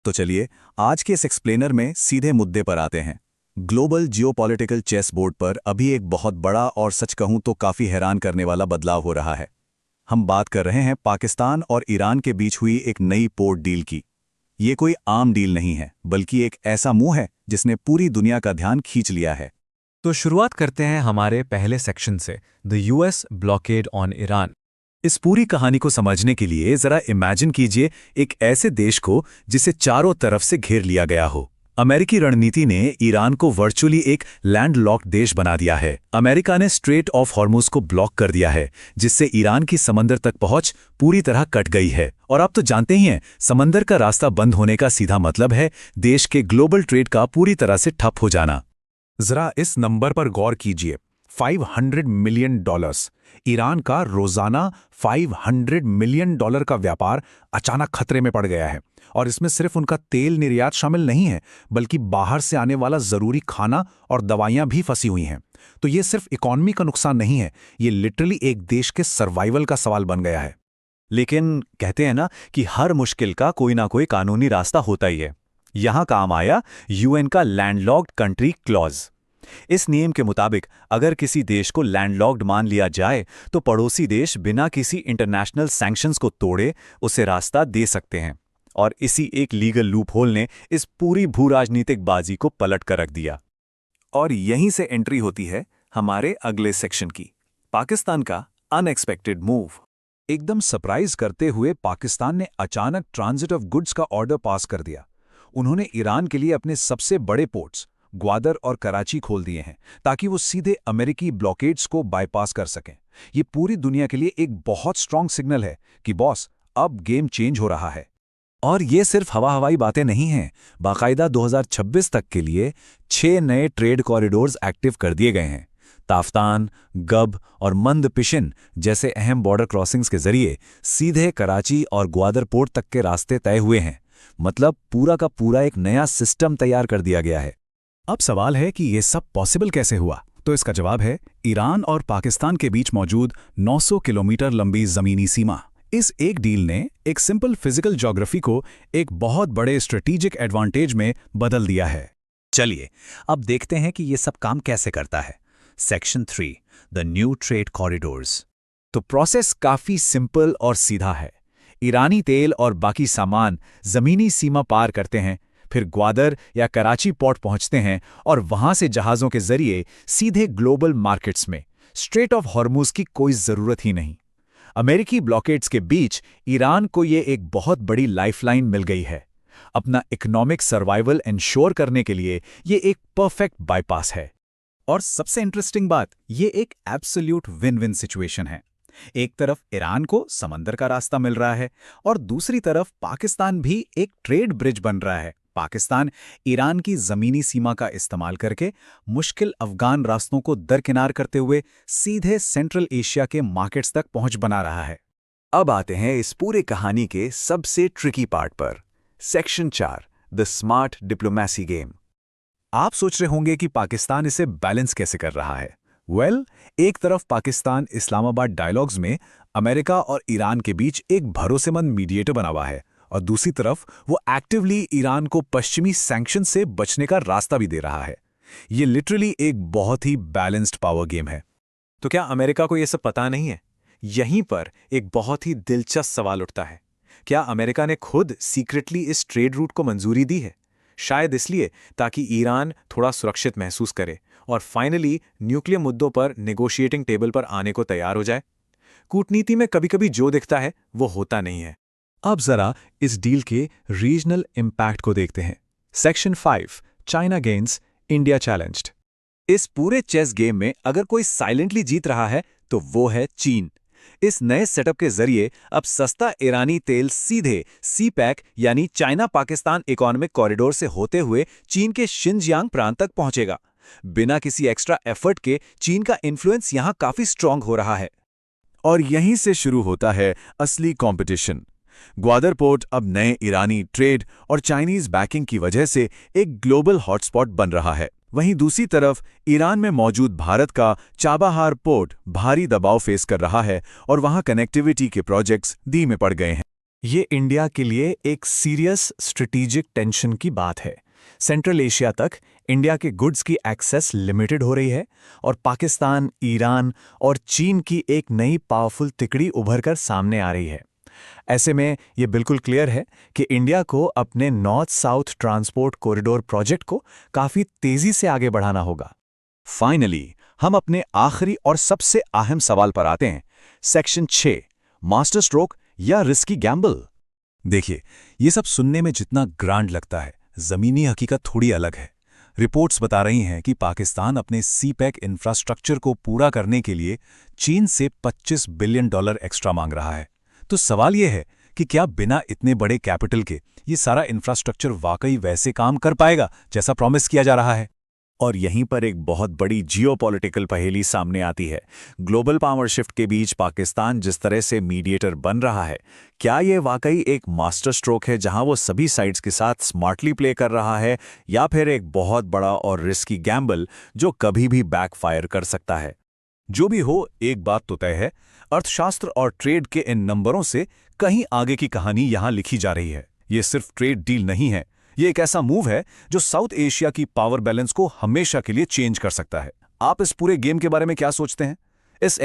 तो चलिए आज के इस एक्सप्लेनर में सीधे मुद्दे पर आते हैं। ग्लोबल जियोपॉलिटिकल चेस बोर्ड पर अभी एक बहुत बड़ा और सच कहूं तो काफ़ी हैरान करने वाला बदलाव हो रहा है। हम बात कर रहे हैं पाकिस्तान और ईरान के बीच हुई एक नई पोर्ट डील की। ये कोई आम डील नहीं है, बल्कि एक ऐसा मुंह है जिसने पूरी दुनिया का ध्यान खींच लिया है। तो शुरुआत करते हैं हमारे पहले सेक्शन से, the US blockade on Iran. इस पूरी कहानी को समझने के लिए जरा इमेजिन कीजिए एक ऐसे देश को जिसे चारों तरफ से घेर लिया गया हो। अमेरिकी रणनीति ने ईरान को वर्चुअली एक लैंडलॉक्ड देश बना दिया है। अमेरिका ने स्ट्रेट ऑफ हॉर्मुज को ब्लॉक कर दिया है, जिससे ईरान की समंदर तक पहुंच पूरी तरह कट गई है। और आप तो जानते ही हैं, समंदर का रास्ता बंद होने का सीधा मतलब है देश के ग्लोबल ट्रेड का पूरी तरह से ठप हो जाना। जरा इस नंबर पर गौर कीजिए, $500 मिलियन। ईरान का रोजाना $500 मिलियन का व्यापार अचानक खतरे में पड़ गया है। और इसमें सिर्फ उनका तेल निर्यात शामिल नहीं है, बल्कि बाहर से आने वाला जरूरी खाना और दवाइयां भी फंसी हुई हैं। तो ये सिर्फ इकॉनमी का नुकसान नहीं है, ये लिटरली एक देश के सर्वाइवल का सवाल बन गया है। लेकिन कहते हैं ना कि हर मुश्किल का कोई ना कोई कानूनी रास्ता होता ही है। यहां काम आया यूएन का लैंडलॉक्ड कंट्री क्लॉज। इस नियम के मुताबिक अगर किसी देश को लैंडलॉक्ड मान लिया जाए तो पड़ोसी देश बिना किसी इंटरनेशनल सैंक्शंस को तोड़े उसे रास्ता दे सकते हैं। और इसी एक लीगल लूपहोल ने इस पूरी भू राजनीतिक बाजी को पलट कर रख दिया। और यहीं से एंट्री होती है हमारे अगले सेक्शन की, पाकिस्तान का अनएक्सपेक्टेड मूव। एकदम सरप्राइज करते हुए पाकिस्तान ने अचानक ट्रांजिट ऑफ गुड्स का ऑर्डर पास कर दिया। उन्होंने ईरान के लिए अपने सबसे बड़े पोर्ट्स ग्वादर और कराची खोल दिए हैं, ताकि वो सीधे अमेरिकी ब्लॉकेड्स को बाईपास कर सकें। ये पूरी दुनिया के लिए एक बहुत स्ट्रांग सिग्नल है कि बॉस, अब गेम चेंज हो रहा है। और ये सिर्फ हवाई बातें नहीं हैं, बाकायदा 2026 तक के लिए 6 नए ट्रेड कॉरिडोर्स एक्टिव कर दिए गए हैं। ताफ्तान, गब और मंद पिशिन जैसे अहम बॉर्डर क्रॉसिंग्स के जरिए सीधे कराची और ग्वादर पोर्ट तक के रास्ते तय हुए हैं। मतलब पूरा का पूरा एक नया सिस्टम तैयार कर दिया गया है। अब सवाल है कि ये सब पॉसिबल कैसे हुआ? तो इसका जवाब है ईरान और पाकिस्तान के बीच मौजूद 900 किलोमीटर लंबी जमीनी सीमा। इस एक डील ने एक सिंपल फिजिकल ज्योग्राफी को एक बहुत बड़े स्ट्रेटेजिक एडवांटेज में बदल दिया है। चलिए अब देखते हैं कि ये सब काम कैसे करता है। Section 3, the new trade corridors. तो प्रोसेस काफी सिंपल और सीधा है। ईरानी तेल और बाकी सामान जमीनी सीमा पार करते हैं, फिर ग्वादर या कराची पोर्ट पहुंचते हैं और वहां से जहाजों के जरिए सीधे ग्लोबल मार्केट्स में। स्ट्रेट ऑफ हॉर्मुज की कोई जरूरत ही नहीं। अमेरिकी ब्लॉकेड्स के बीच ईरान को ये एक बहुत बड़ी लाइफलाइन मिल गई है। अपना इकोनॉमिक सर्वाइवल इंश्योर करने के लिए ये एक परफेक्ट बाईपास है। और सबसे इंटरेस्टिंग बात, ये एक एब्सोल्यूट विन विन सिचुएशन है। एक तरफ ईरान को समंदर का रास्ता मिल रहा है और दूसरी तरफ पाकिस्तान भी एक ट्रेड ब्रिज बन रहा है। पाकिस्तान ईरान की जमीनी सीमा का इस्तेमाल करके मुश्किल अफगान रास्तों को दरकिनार करते हुए सीधे सेंट्रल एशिया के मार्केट्स तक पहुंच बना रहा है। अब आते हैं इस पूरे कहानी के सबसे ट्रिकी पार्ट पर, section 4, the smart diplomacy game. आप सोच रहे होंगे कि पाकिस्तान इसे बैलेंस कैसे कर रहा है। एक तरफ पाकिस्तान इस्लामाबाद डायलॉग्स में अमेरिका और ईरान के बीच एक भरोसेमंद मीडिएटर बना हुआ है, और दूसरी तरफ वो एक्टिवली ईरान को पश्चिमी सैंक्शन से बचने का रास्ता भी दे रहा है। ये लिटरली एक बहुत ही बैलेंस्ड पावर गेम है। तो क्या अमेरिका को यह सब पता नहीं है? यहीं पर एक बहुत ही दिलचस्प सवाल उठता है। क्या अमेरिका ने खुद सीक्रेटली इस ट्रेड रूट को मंजूरी दी है? शायद इसलिए ताकि ईरान थोड़ा सुरक्षित महसूस करे और फाइनली न्यूक्लियर मुद्दों पर नेगोशिएटिंग टेबल पर आने को तैयार हो जाए। कूटनीति में कभी कभी जो दिखता है वो होता नहीं है। अब जरा इस डील के रीजनल इंपैक्ट को देखते हैं। Section 5, China gains, India challenged. इस पूरे चेस गेम में अगर कोई साइलेंटली जीत रहा है तो वो है चीन। इस नए सेटअप के जरिए अब सस्ता ईरानी तेल सीधे सीपैक यानी चाइना पाकिस्तान इकोनॉमिक कॉरिडोर से होते हुए चीन के शिनजियांग प्रांत तक पहुंचेगा। बिना किसी एक्स्ट्रा एफर्ट के चीन का इन्फ्लुएंस यहां काफी स्ट्रांग हो रहा है। और यहीं से शुरू होता है असली कंपटीशन। ग्वादर पोर्ट अब नए ईरानी ट्रेड और चाइनीज बैकिंग की वजह से एक ग्लोबल हॉटस्पॉट बन रहा है। वहीं दूसरी तरफ ईरान में मौजूद भारत का चाबाहार पोर्ट भारी दबाव फेस कर रहा है और वहां कनेक्टिविटी के प्रोजेक्ट्स धीमे पड़ गए हैं। ये इंडिया के लिए एक सीरियस स्ट्रेटेजिक टेंशन की बात है। सेंट्रल एशिया तक इंडिया के गुड्स की एक्सेस लिमिटेड हो रही है और पाकिस्तान, ईरान और चीन की एक नई पावरफुल तिकड़ी उभरकर सामने आ रही है। ऐसे में ये बिल्कुल क्लियर है कि इंडिया को अपने north south transport corridor project को काफी तेजी से आगे बढ़ाना होगा। फाइनली हम अपने आखिरी और सबसे अहम सवाल पर आते हैं, सेक्शन 6, मास्टर स्ट्रोक या रिस्की गैम्बल। देखिए, ये सब सुनने में जितना ग्रांड लगता है, जमीनी हकीकत थोड़ी अलग है। रिपोर्ट्स बता रही हैं कि पाकिस्तान अपने सीपैक इंफ्रास्ट्रक्चर को पूरा करने के लिए चीन से $25 बिलियन एक्स्ट्रा मांग रहा है। तो सवाल यह है कि क्या बिना इतने बड़े कैपिटल के ये सारा इंफ्रास्ट्रक्चर वाकई वैसे काम कर पाएगा जैसा प्रॉमिस किया जा रहा है? और यहीं पर एक बहुत बड़ी जियोपॉलिटिकल पहेली सामने आती है। ग्लोबल पावर शिफ्ट के बीच पाकिस्तान जिस तरह से मीडिएटर बन रहा है, क्या ये वाकई एक मास्टर स्ट्रोक है जहां वो सभी साइड्स के साथ स्मार्टली प्ले कर रहा है, या फिर एक बहुत बड़ा और रिस्की गैम्बल जो कभी भी बैकफायर कर सकता है? जो भी हो, एक बात तो तय है, अर्थशास्त्र और ट्रेड के इन नंबरों से कहीं आगे की कहानी यहां लिखी जा रही है। ये सिर्फ ट्रेड डील नहीं है, ये एक ऐसा मूव है जो साउथ एशिया की पावर बैलेंस को हमेशा के लिए चेंज कर सकता है। आप इस पूरे गेम के बारे में क्या सोचते हैं? इस